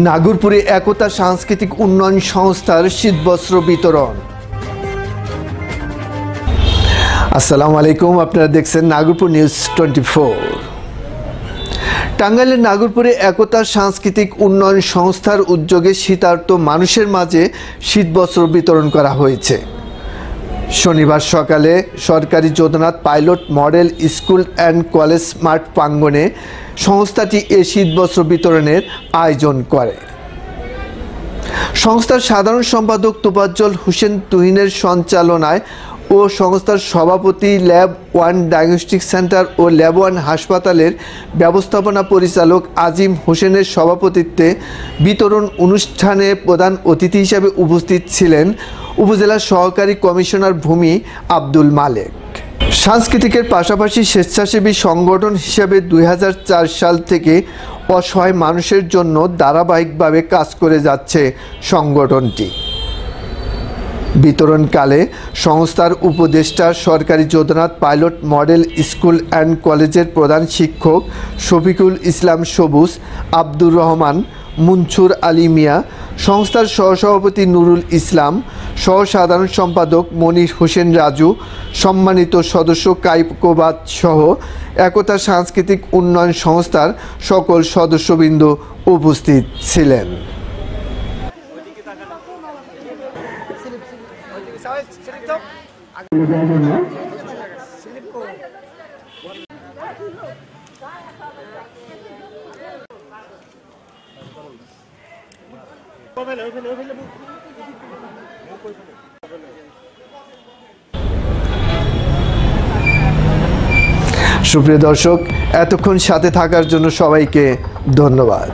নাগরপুরে একতা সাংস্কৃতিক উন্নয়ন সংস্থার শীতবস্ত্র বিতরণ। আসসালামু আলাইকুম, আপনারা দেখছেন নাগরপুর নিউজ 24। টাঙ্গাইলের নাগরপুরে একতা সাংস্কৃতিক উন্নয়ন সংস্থার উদ্যোগে শীতার্ত মানুষের মাঝে শীতবস্ত্র বিতরণ করা হয়েছে। শনিবার সকালে সরকারি Jodhnath pilot model school and college মাঠ প্রাঙ্গণে সংস্থাটি এ শীতবস্ত্র বিতরণের আয়োজন করে। সংস্থার সাধারণ সম্পাদক তোফাজ্জল হোসেন তুহিনের সঞ্চালনায় ও সংস্থার সভাপতি ল্যাব ওয়ান ডায়াগনস্টিক সেন্টার ও ল্যাব ওয়ান হাসপাতালের ব্যবস্থাপনা পরিচালক আজিম হোসেনের সভাপতিত্বে বিতরণ অনুষ্ঠানে প্রধান অতিথি হিসেবে উপস্থিত ছিলেন উপজেলা সহকারী কমিশনার ভূমি আব্দুল মালেক। সাংস্কৃতিকের পাশাপাশি স্বেচ্ছাসেবী সংগঠন হিসেবে 2004 সাল থেকে অসহায় মানুষের জন্য ধারাবাহিকভাবে কাজ করে যাচ্ছে সংগঠনটি। বিতরণকালে সংস্থার উপদেষ্টা সরকারি Jodhnath pilot model school and কলেজের প্রধান শিক্ষক শফিকুল ইসলাম সবুজ, আব্দুর রহমান, মুনছুর আলী মিয়া, সংস্থার সহসভাপতি নুরুল ইসলাম, সহ সাধারণ সম্পাদক মনির হোসেন রাজু, সম্মানিত সদস্য কাইকোবাদ সহ একতা সাংস্কৃতিক উন্নয়ন সংস্থার সকল সদস্যবৃন্দ উপস্থিত ছিলেন। সুপ্রিয় দর্শক, এতক্ষণ সাথে থাকার জন্য সবাইকে ধন্যবাদ।